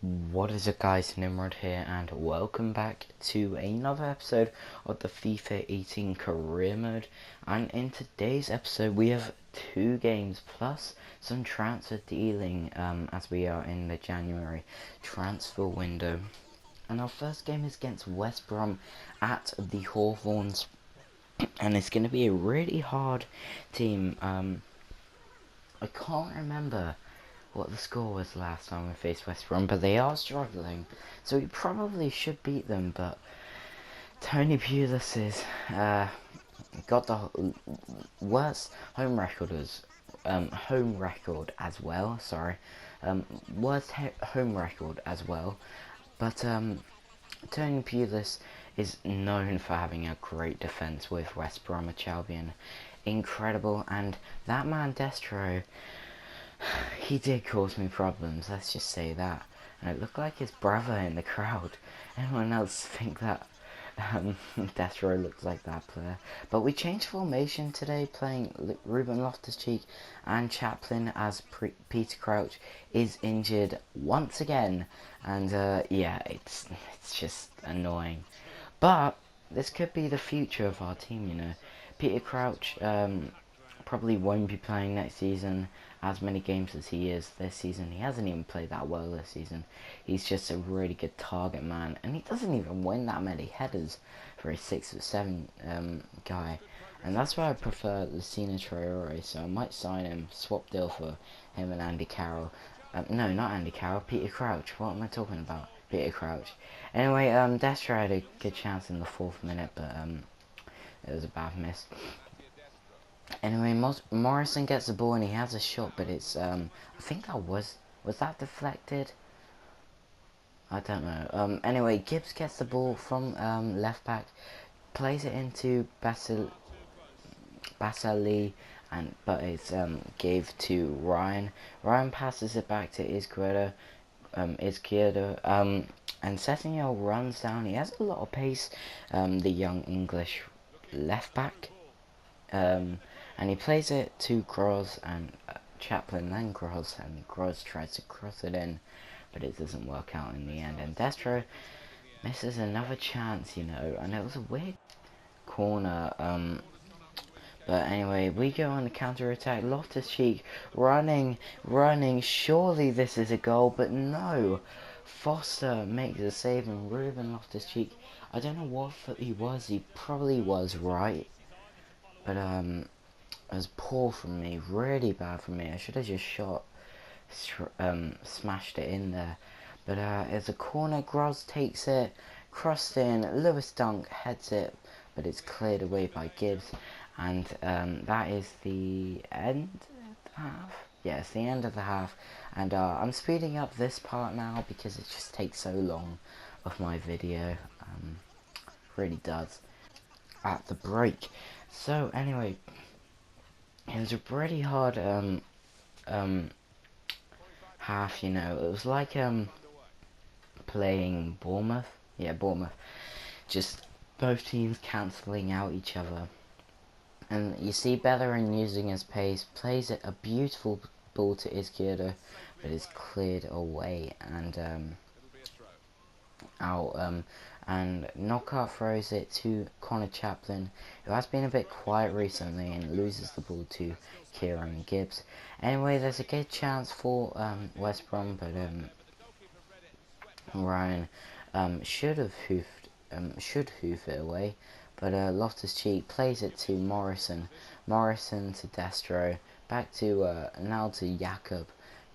What is it, guys? Nimrod here, and welcome back to another episode of the FIFA 18 career mode. And in today's episode we have 2 games plus some transfer dealing, as we are in the January transfer window. And our first game is against West Brom at the Hawthorns, and it's going to be a really hard team. I can't remember what the score was last time we faced West Brom, but they are struggling, so we probably should beat them. But Tony Pulis is got the worst home record as well. Sorry, worst home record as well. But Tony Pulis is known for having a great defence with West Brom and Chelsea. Incredible, and that man Destro, he did cause me problems, let's just say that. And it looked like his brother in the crowd. Anyone else think that Destro looks like that player? But we changed formation today, playing Ruben Loftus-Cheek and Chaplin, as Peter Crouch is injured once again. And yeah, it's just annoying. But this could be the future of our team, you know. Peter Crouch probably won't be playing next season as many games as he is this season. He hasn't even played that well this season. He's just a really good target man, and he doesn't even win that many headers for a 6 or 7 guy. And that's why I prefer Lucina Traore, so I might sign him, swap deal for him and Andy Carroll. No, not Andy Carroll, Peter Crouch. What am I talking about? Peter Crouch. Anyway, Destro had a good chance in the 4th minute, but it was a bad miss. Anyway, Morrison gets the ball and he has a shot, but it's I think that was that deflected? I don't know. Anyway, Gibbs gets the ball from left back, plays it into Basali, but it's gave to Ryan. Ryan passes it back to Izquierdo, and Sessegnon runs down. He has a lot of pace, the young English left back. And he plays it to Gross and Chaplin, then Gross, and Gross tries to cross it in, but it doesn't work out in the end. And Destro misses another chance, you know, and it was a weird corner. But anyway, we go on the counter attack. Loftus-Cheek running. Surely this is a goal, but no. Foster makes a save, and Ruben Loftus-Cheek, I don't know what foot he was. He probably was right. But it was poor from me, really bad from me. I should have just smashed it in there. But it's a corner. Gross takes it, crossed in. Lewis Dunk heads it, but it's cleared away by Gibbs. And that is the end of the half. Yeah, it's the end of the half. And I'm speeding up this part now because it just takes so long of my video. Really does. At the break. So anyway, it was a pretty hard half, you know. It was like playing Bournemouth. Yeah, Bournemouth. Just both teams cancelling out each other. And you see Bellerin using his pace, plays it a beautiful ball to Izquierdo, but it's cleared away and out. And Knockout throws it to Connor Chaplin, who has been a bit quiet recently, and loses the ball to Kieran Gibbs. Anyway, there's a good chance for West Brom, but Ryan should hoof it away. But Loftus-Cheek plays it to Morrison. Morrison to Destro. Back to now to Jakob.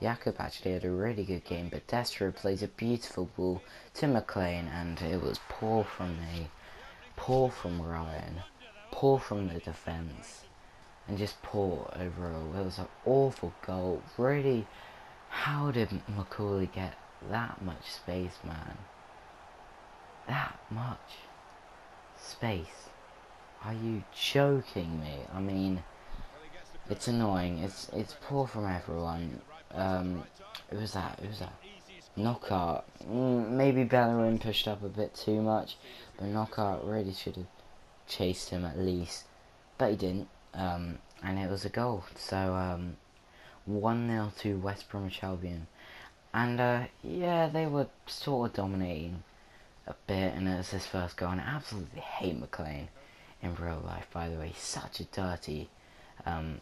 Jakob actually had a really good game, but Destro plays a beautiful ball to McLean, and it was poor from me. Poor from Ryan. Poor from the defence. And just poor overall. It was an awful goal. Really, how did Macaulay get that much space, man? That much space. Are you joking me? I mean, it's annoying. It's poor from everyone. It was that Knockout. Maybe Bellerin pushed up a bit too much, but Knockout really should have chased him at least, but he didn't. And it was a goal. So 1-0 to West Brom and Chelsea. And yeah, they were sort of dominating a bit, and it was his first goal. And I absolutely hate McLean in real life, by the way. He's such a dirty um,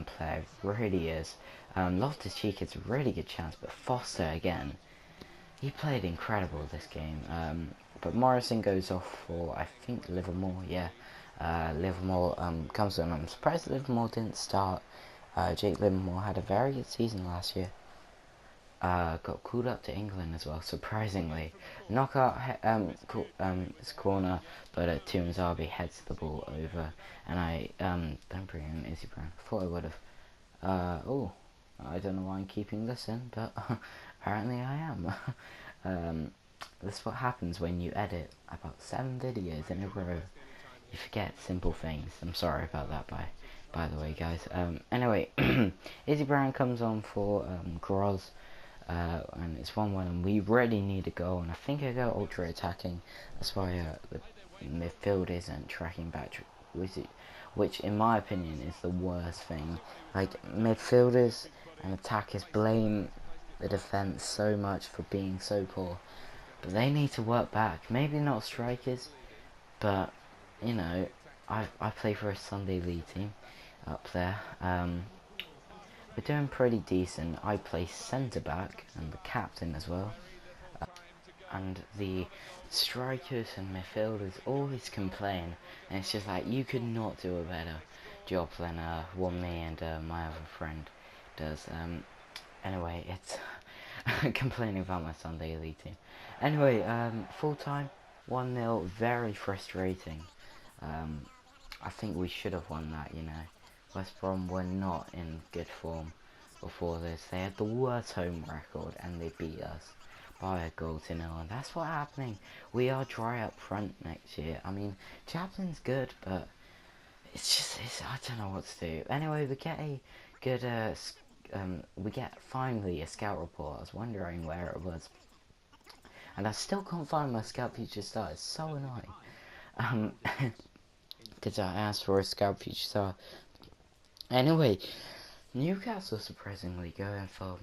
player, really is. Loftus-Cheek has a really good chance, but Foster again, he played incredible this game. But Morrison goes off for, I think, Livermore, yeah. Livermore comes on. I'm surprised Livermore didn't start. Jake Livermore had a very good season last year. Got called up to England as well, surprisingly. Knockout, it's corner, but Tuanzebe heads the ball over, and I don't bring in Izzy Brown. Thought I would have. Oh, I don't know why I'm keeping this in, but apparently I am. This is what happens when you edit about 7 videos in a row. You forget simple things. I'm sorry about that, by the way, guys. Anyway, Izzy Brown comes on for Groz. And it's 1-1, and we really need a goal. And I think I go ultra attacking. That's why the midfield isn't tracking back, which in my opinion is the worst thing. Like, midfielders and attackers blame the defense so much for being so poor, but they need to work back. Maybe not strikers, but you know, I play for a Sunday League team up there. We're doing pretty decent. I play centre back and the captain as well. And the strikers and midfielders always complain, and it's just like, you could not do a better job than what me and my other friend does. Anyway, it's complaining about my Sunday League team. Anyway, full time 1-0, very frustrating. I think we should have won that, you know. West Brom were not in good form before this. They had the worst home record and they beat us by a goal to nil, and that's what's happening. We are dry up front next year. I mean, Chaplin's good, but I don't know what to do. Anyway, we get a good we get finally a scout report. I was wondering where it was, and I still can't find my scout future star. It's so annoying. Because I asked for a scout future star. Anyway, Newcastle surprisingly going for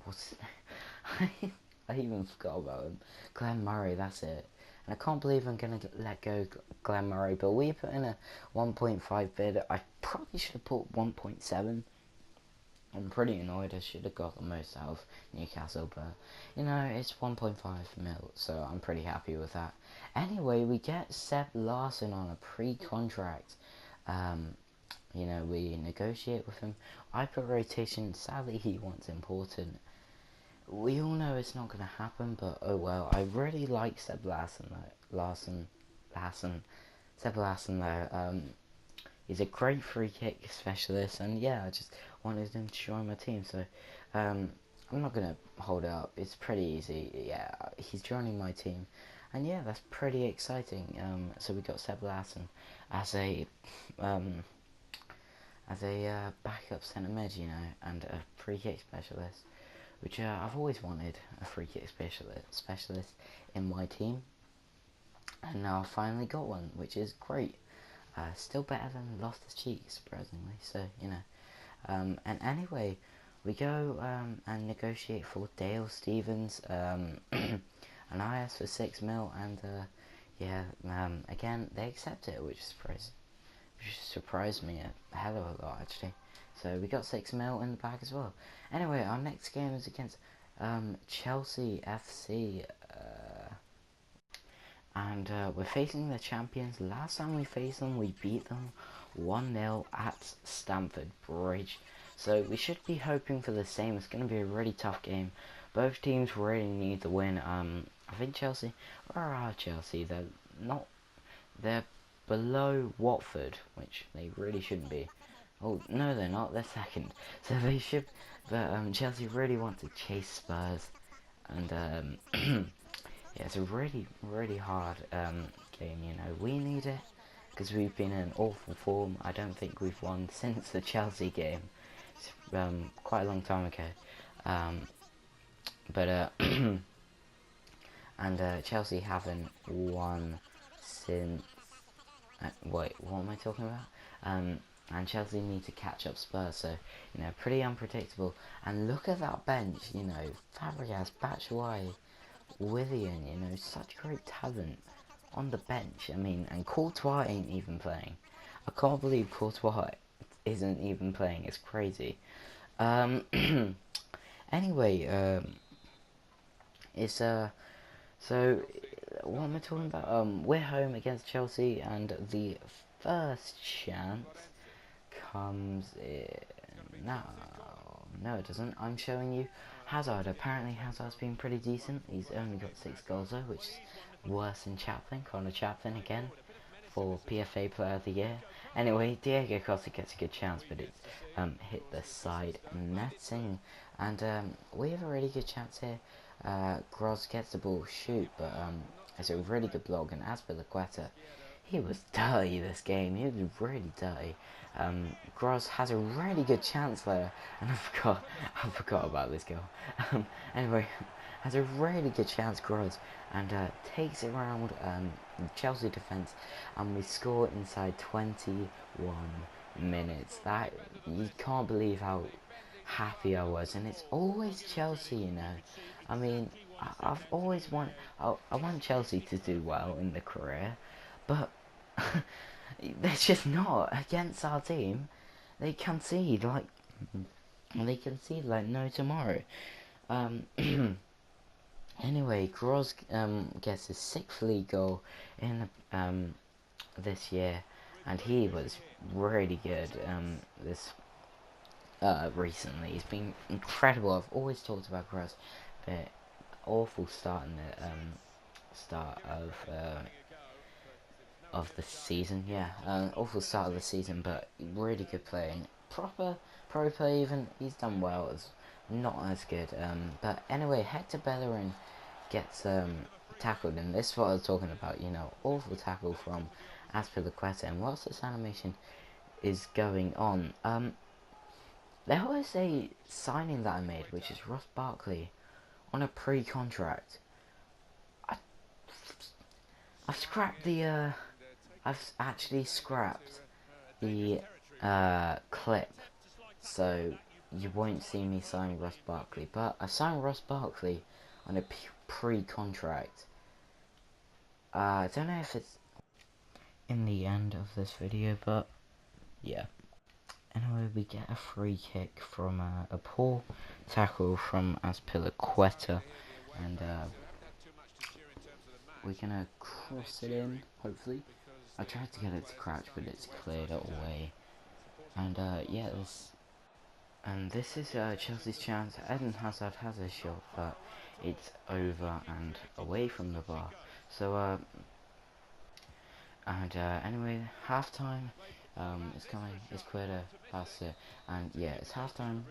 what's I even forgot about him. Glenn Murray, that's it. And I can't believe I'm gonna let go Glenn Murray, but we put in a 1.5 bid. I probably should have put 1.7. I'm pretty annoyed. I should have got the most out of Newcastle, but you know, it's 1.5 mil, so I'm pretty happy with that. Anyway, we get Seb Larsson on a pre-contract. You know, we negotiate with him. I put rotation. Sadly, he wants important. We all know it's not going to happen, but oh well. I really like Seb Larsson though. Seb Larsson though. He's a great free kick specialist, and yeah, I just wanted him to join my team. So I'm not gonna hold it up. It's pretty easy. Yeah, he's joining my team, and yeah, that's pretty exciting. So we got Seb Larsson as a backup centre mid, you know, and a free kick specialist, which I've always wanted a free kick specialist in my team, and now I finally got one, which is great. Still better than Loftus-Cheek, surprisingly. So you know, and anyway, we go and negotiate for Dale Stevens, and I asked for 6 mil, and yeah, again they accept it, which surprised me a hell of a lot actually. So we got 6 mil in the bag as well. Anyway, our next game is against Chelsea FC. And we're facing the champions. Last time we faced them, we beat them 1-0 at Stamford Bridge. So we should be hoping for the same. It's going to be a really tough game. Both teams really need the win. I think Chelsea, where are Chelsea? They're below Watford, which they really shouldn't be. Oh, no they're not, they're second. So they should, but Chelsea really want to chase Spurs. And yeah, it's a really, really hard game, you know. We need it, because we've been in awful form. I don't think we've won since the Chelsea game. It's quite a long time ago. But and Chelsea haven't won since... wait, what am I talking about? and Chelsea need to catch up Spurs, so, you know, pretty unpredictable. And look at that bench, you know, Fabregas, Batshuayi, Willian, you know, such great talent on the bench. I mean, and Courtois ain't even playing. I can't believe Courtois isn't even playing, it's crazy. Um, anyway, it's, so, what am I talking about? We're home against Chelsea, and the first chance comes in. No, it doesn't. I'm showing you Hazard. Apparently, Hazard's been pretty decent. He's only got 6 goals though, which is worse than Chaplin. Connor Chaplin again for PFA Player of the Year. Anyway, Diego Costa gets a good chance, but it's hit the side netting, and we have a really good chance here. Gross gets the ball, shoot, but it's a really good block, and as for Quetta, he was dirty this game. He was really dirty. Gross has a really good chance there, and I forgot about this goal. Anyway, has a really good chance, Gross, and takes it around Chelsea defence, and we score inside 21 minutes. That, you can't believe how happy I was, and it's always Chelsea, you know. I mean, I've always I want Chelsea to do well in the career, but they're just not against our team. They concede like no tomorrow. Anyway, Gross gets his 6th league goal in this year, and he was really good this recently. He's been incredible. I've always talked about Gross, but awful start in the start of the season. Yeah, awful start of the season, but really good playing. Proper pro play even. He's done well. It's not as good. But anyway, Hector Bellerin gets tackled, and this is what I was talking about. You know, awful tackle from Azpilicueta. And whilst this animation is going on, there was a signing that I made, which is Ross Barkley on a pre-contract. I've scrapped the I've actually scrapped the clip, so you won't see me sign Ross Barkley. But I signed Ross Barkley on a pre-contract. I don't know if it's in the end of this video, but yeah. Anyway, we get a free kick from a poor tackle from Azpilicueta, and we're gonna cross it in, hopefully. I tried to get it to crouch, but it's cleared it away. And yeah, this is Chelsea's chance. Eden Hazard has a shot, but it's over and away from the bar. So anyway, half time is coming. It's quarter past it, and yeah, it's half time.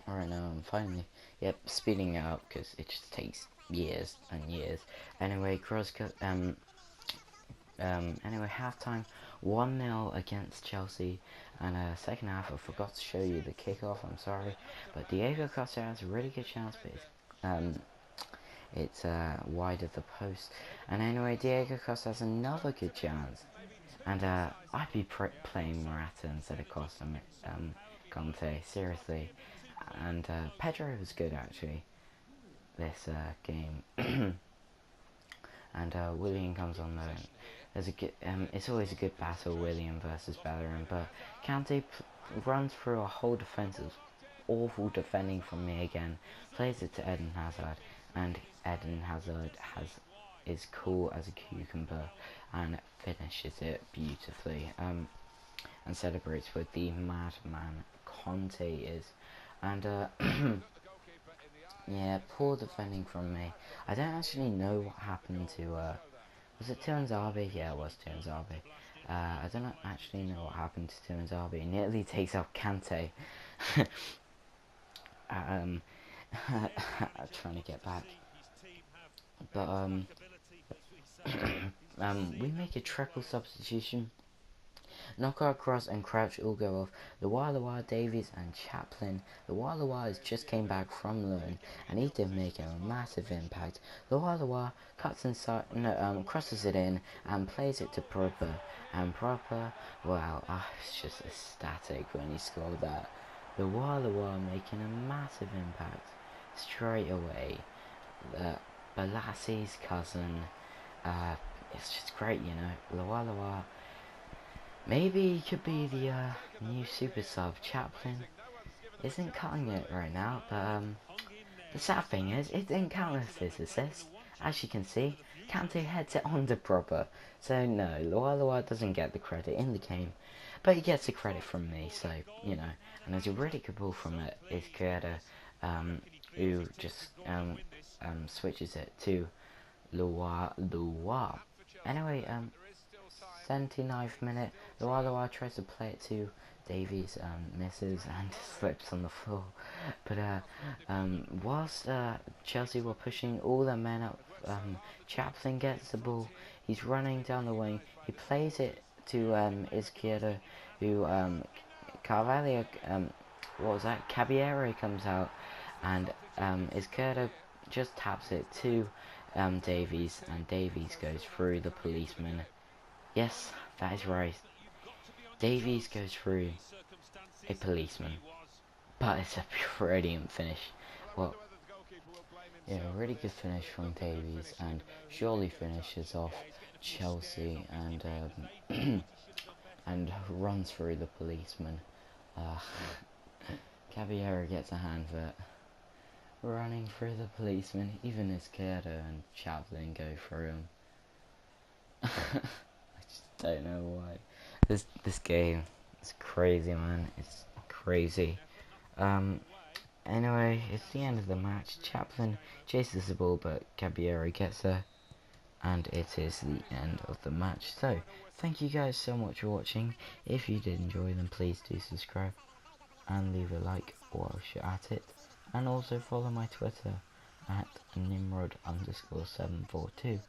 Alright, now I'm finally, yep, speeding it up because it just takes years and years. Anyway, anyway, halftime, 1-0 against Chelsea, and second half, I forgot to show you the kickoff, I'm sorry, but Diego Costa has a really good chance, but it's wide of the post, and anyway, Diego Costa has another good chance, and I'd be playing Morata instead of Costa, Conte, seriously, and Pedro was good, actually, this game, and Willian comes on though. There's a good, it's always a good battle, Willian versus Bellerin, but Kante runs through a whole defence. It's awful defending from me again. Plays it to Eden Hazard, and Eden Hazard is cool as a cucumber and finishes it beautifully. And celebrates with the madman Conte is, and yeah, poor defending from me. I don't actually know what happened to was it Tuanzebe? Yeah, it was Tuanzebe. I don't actually know what happened to Tuanzebe. He nearly takes out Kante. Trying to get back. But we make a triple substitution. Knockout cross and Crouch all go off. Luwalawa, Davies and Chaplin. Luwalawa has just came back from loan and he did make a massive impact. Luwalawa cuts inside, crosses it in and plays it to Proper. And Proper, wow, it's just ecstatic when he scored that. Luwalawa making a massive impact straight away. Balassi's cousin, it's just great, you know. Luwalawa, maybe he could be the new super sub. Chaplin isn't cutting it right now, but the sad thing is, it didn't count as his assist. As you can see, Kante heads it on to Proper. So no, Luwalawa doesn't get the credit in the game, but he gets the credit from me, so, you know. And there's a really good ball from it, is Kureda, who just switches it to Luwa. Anyway, 79th minute, Luwalawa tries to play it to Davies, misses and slips on the floor. But whilst Chelsea were pushing all their men up, Chaplin gets the ball. He's running down the wing. He plays it to Izquierdo, who Carvalho, what was that? Caballero comes out, and Izquierdo just taps it to Davies, and Davies goes through the policeman. Yes, that is right. Davies goes through a policeman, but it's a brilliant finish. Well, yeah, a really good finish from Davies, and surely finishes off Chelsea and and runs through the policeman. Caballero gets a hand for it. Running through the policeman, even Izquierdo and Chaplin go through him. I just don't know why. This game is crazy, man. It's crazy. Anyway, it's the end of the match. Chaplin chases the ball, but Caballero gets there, and it is the end of the match. So, thank you guys so much for watching. If you did enjoy, then please do subscribe and leave a like while you're at it, and also follow my Twitter at Nimrod_742.